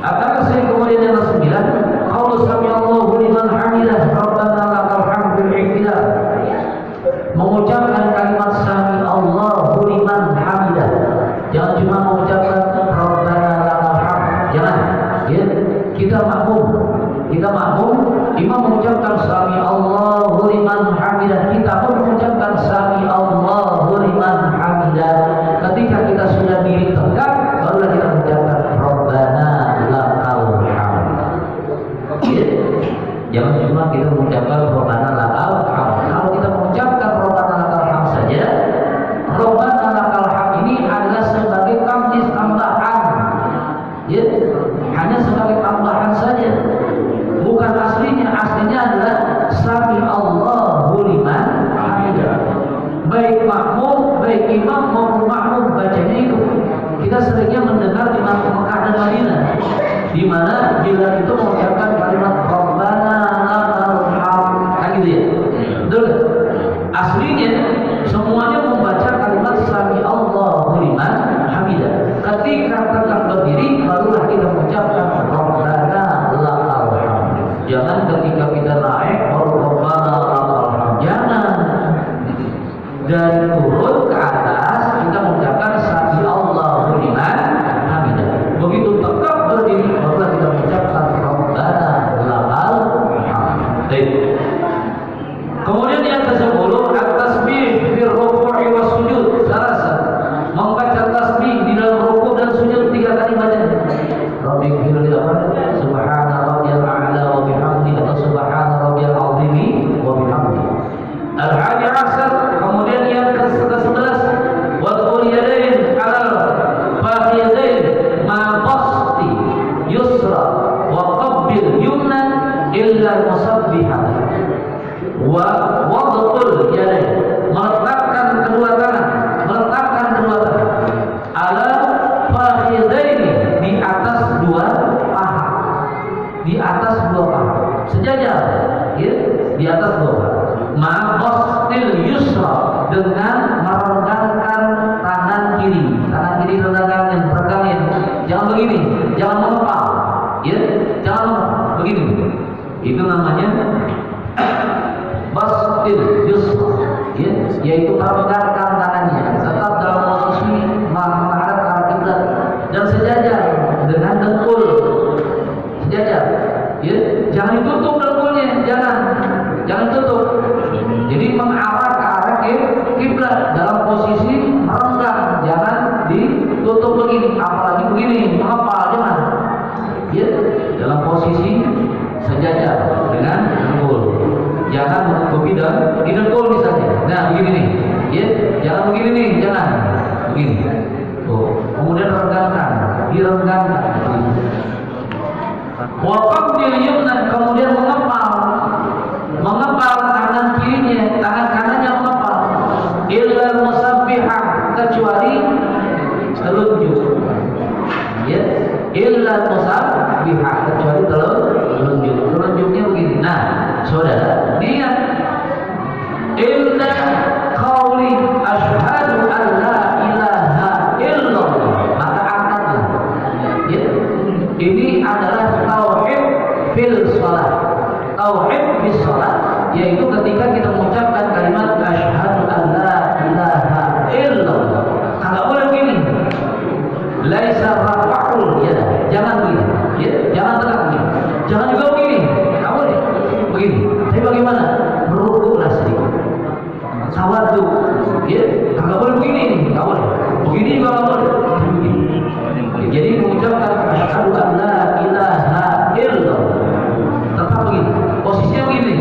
Akan saya kemudian yang ke-9, qaulu sami'allahu liman hamidah rabbana lakal hamdu bil iqtidar. Mengucapkan kalimat sami Allahu liman hamidah. Jangan cuma mengucapkan rabbana lakal hamd. Jangan. Ya, kita makmum, imam mengucapkan sami Allahu liman hamidah, kita pun mengucapkan sami Allahu liman hamidah. Ketika kita sudah diri tegak, barulah kita mengucapkan rabbana lakal hamd. Ya. Jangan cuma kita mengucapkan rabbana lakal hamd. Kalau kita mengucapkan rabbana lakal hamd saja, rabbana lakal hamd ini adalah sebagai tambahan. Ya, hanya sebagai tambahan saja, bukan aslinya. Aslinya adalah sami Allahu liman hamidah. Baik makmum, baik imam maupun makmum bacanya itu. Kita seringnya mendengar di Mekah dan Madinah, di mana bila itu mengucapkan kalimat rabbana lakal hamd, kan gitu ya. Betul? Aslinya semuanya membaca kalimat sami Allahu liman hamidah. Ketika tegak berdiri, barulah kita mengucapkan rabbana lakal hamd. Jangan ketika kita naik baru rabbana lakal hamd. Jangan. Dari turun ke atas kita mengucapkan sami Allahu liman hamidah. Begitu tegak berdiri, barulah kita mengucapkan rabbana lakal hamd. Kemudian yang ke-10, at-tasbih fil ruku'i was sujud. Membaca tasbih di dalam rukuk dan sujud 3 kali bacaan. Rabbighfirli subhana rabbiyal a'la wa bihamdihi atau subhana rabbiyal 'azimi wa bihamdihi. Al-hadi asar, kemudian yang ke-11, wad'ul yadayn 'alal fakhidhain ma basti yusra wa qabbil yumna illa al-musabbihah. Wad'ul yadayn, meletakkan kedua tangan ala fakhidhaini, di atas dua paha, sejajar, ya, di atas dua paha. Ma yusra, ya, yaitu merenggarkan tangannya tetap dalam posisi menghadap ke arah kiblat dan sejajar dengan dengkul, sejajar, ya, jangan ditutup dengkulnya, jangan tutup, jadi mengarah ke arah kiblat dalam posisi merenggang, jangan ditutup begini, apalagi begini mengepal, jangan, ya, dalam posisi sejajar dengan dengkul, jangan menutupi dan di dengkul misalnya, nah begini nih, ya, jangan begini nih, jangan begini, tuh, kemudian renggangkan, direnggangkan, waqabdil yumna, kemudian mengepal kanan kirinya, tangan kanannya mengepal, illa musabbihah, kecuali telunjuk, ya, illa musabbihah, kecuali telunjuknya begini. Nah, saudara, lihat, inna qauli asyhadu an la ilaha illallah, maka angkatlah, ya, ini adalah tauhid fil shalah, tauhid fil shalah, yaitu ketika kita mengucapkan kalimat asyhadu an la ilaha illallah. Enggak boleh begini, laisa rafa'ul, ya, jangan begini, ya, jangan tegak begini, jangan juga begini, enggak boleh begini. Tapi bagaimana? Merukuklah sedikit, tawadhu, ya, enggak boleh begini, enggak boleh begini, juga enggak boleh begini. Jadi mengucapkan asyhadu an la ilaha illallah tetap begini, posisinya begini,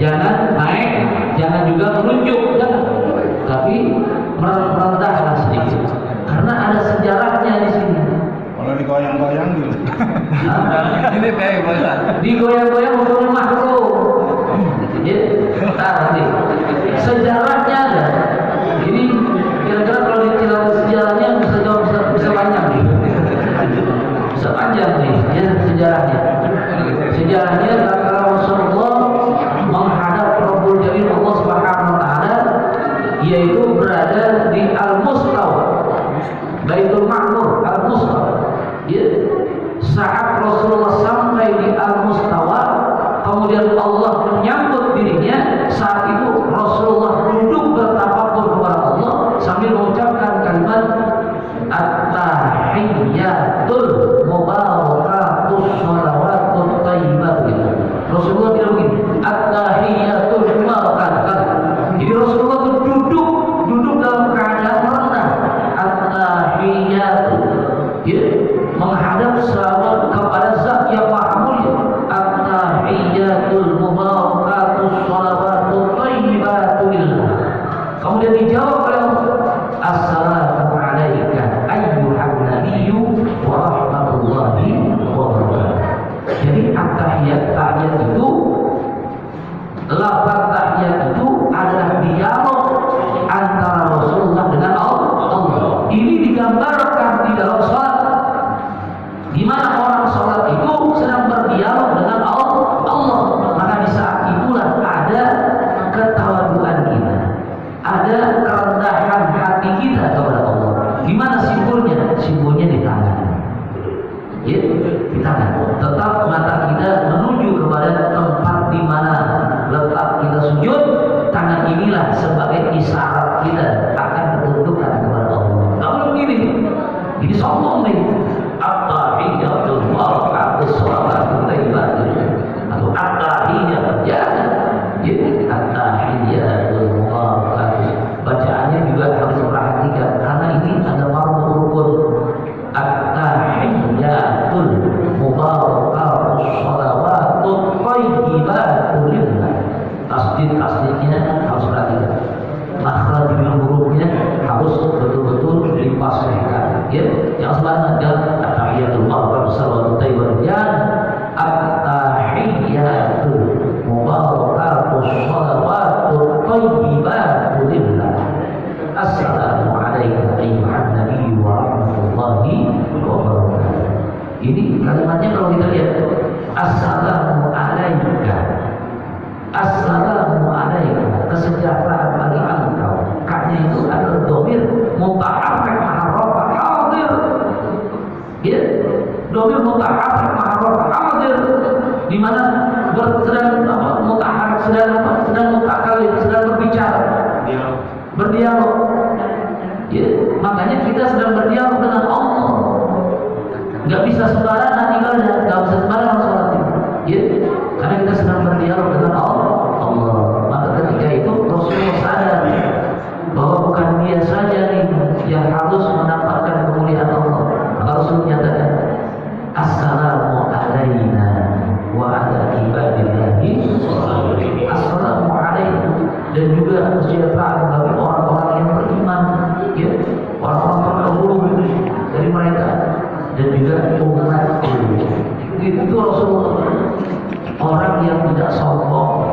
jangan naik, jangan juga menunjuk, jangan, tapi merendahkan sedikit, karena ada sejarahnya di sini. Kalau digoyang-goyang gitu. Ini kayak bahasa. Digoyang-goyang hukumnya makruh. Ya, nanti sejarahnya ada. Jadi kira-kira kalau dicari sejarahnya bisa panjang nih. Bisa panjang nih, ya, sejarahnya. Sejarahnya karena Rasulullah menghadap Rabbul Jalil Allah Subhanahu wa taala, yaitu berada di Al-Mustawa, Baitul Ma'mur, Al-Mustawa. Ya, saat Rasulullah sampai di Al-Mustawa, kemudian Allah menyambut dirinya, saat itu Rasulullah duduk bertafakur kepada Allah sambil mengucapkan kalimat at-tahiyyatul mubarakatus shalawatut thayyibat. Rasulullah tidak begini, at-tahiyyatul mubarakatuh. Jadi Rasulullah itu duduk dalam keadaan merendah, at-tahiyyatul, ya, menghadap selalu kepada Zat yang Maha Mulia, at-tahiyyatul mubarakatus shalawatut thayyibatu lillah. Kemudian dijawab oleh Allah, assalamu alayka ayyuhan nabiyyu wa rahmatullahi wa barakatuh. Jadi at-tahiyat itu, lafaz tahiyat itu adalah dialog antara Rasulullah dengan Allah. Ini digambarkan di dalam salat, di mana orang salat itu sedang berdialog dengan Allah. Maka di saat itulah ada ketawaduan kita, ada kerendahan hati kita kepada Allah. Di mana simbolnya? Simbolnya di tangan. Ya, di tangan. Tetap mata kita menuju kepada tempat di mana letak kita sujud. Tangan inilah sebagai isyarat kita akan ketundukan kepada Allah. Kalau begini, ini sombong nih. At-tahiyyatul mubarakatus shalawatut thayyibat, atau at-tahiyyat, ya, at-tahiyyatul mubarakatus. Bacaannya juga harus diperhatikan karena ini ada marfu rukun. At-tahiyyatul mubarakatus shalawatut thayyibat lillah. Tasdid-tasdidnya harus perhatikan, makhrajul hurufnya harus betul-betul dipasrahkan, ya, yang sebenarnya at-tahiyyatul mubarakatus shalawatut thayyibat lillah, at-tahiyyatul mubarakatus shalawatut thayyibat lillah. Assalamu alayka ayyuhan nabiyyu wa rahmatullahi wa barakatuh. Ini kalimatnya kalau kita lihat, assalamu alayka, assalamu alayka, kesejahteraan bagi engkau. Kaknya itu adalah dhamir mutaharrik ma'arrafah hadir. Ya, dhamir mutaharrik ma'arrafah hadir, di mana sedang mutaharrik sedang sedang mutakalim, sedang berbicara, berdialog. Ya, makanya kita sedang berdialog dengan Allah. Nggak bisa sembarangan ibadah, nggak bisa sembarangan sholat. Ya, karena kita sedang berdialog dengan Allah. Maka ketika itu Rasulullah sadar bahwa bukan dia saja nih yang harus mendapatkan kemuliaan Allah. Maka Rasul menyatakan, Assalamu alaina wa ala ibadillahi Assalamu alaina, dan juga kesejahteraan bagi orang-orang yang beriman, ya, orang-orang terdahulu dari mereka, dan juga umatku. Itu Rasulullah, orang yang tidak sombong,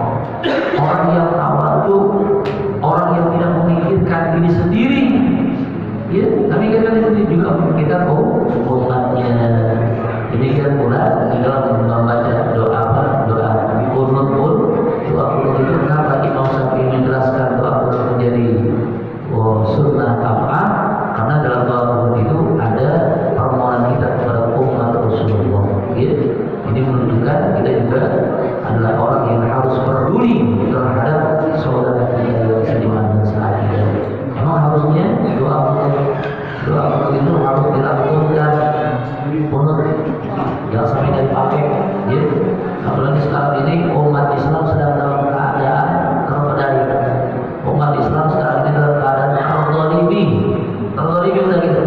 orang yang tawadhu, orang yang tidak memikirkan diri sendiri. Ya, tapi kita itu juga memikirkan umatnya. Demikian pula di dalam membaca doa kunut pun, doa kunut itu kenapa Imam Syafi'i menjelaskan doa kunut menjadi sunnah apa? Karena dalam doa kunut itu ada permohonan kita kepada umat Rasulullah. Ya, ini menunjukkan kita juga adalah orang yang harus peduli terhadap saudara kita yang seiman dan seagama. Memang harusnya doa kunut itu harus dilakukan kunut, jangan sampai dipakai. Ya, apalagi sekarang ini umat Islam sedang dalam keadaan terpedaya. Umat Islam sekarang ini dalam keadaan terzalimi udah gitu.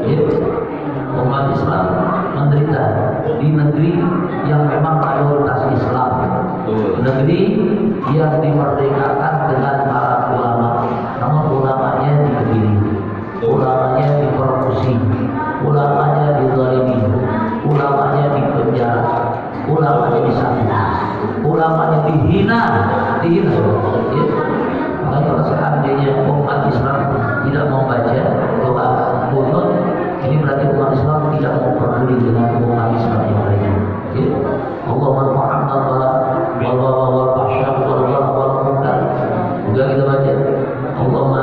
Ya, umat Islam menderita di negeri yang memang mayoritas Islam, negeri yang dimerdekakan dengan para ulama, namun ulamanya dikebiri, ulamanya dipersekusi, ulamanya dizalimi, ulamanya dipenjara, ulamanya disakiti, ulamanya dihina. Ya. Makanya kalau seandainya umat Islam tidak mau baca doa kunut, ini berarti umat Islam tidak mau peduli dengan umat Islam yang lain. Ya. Allahumma Muhammad wa fahsyam wa munkar. Juga kita baca Allahumma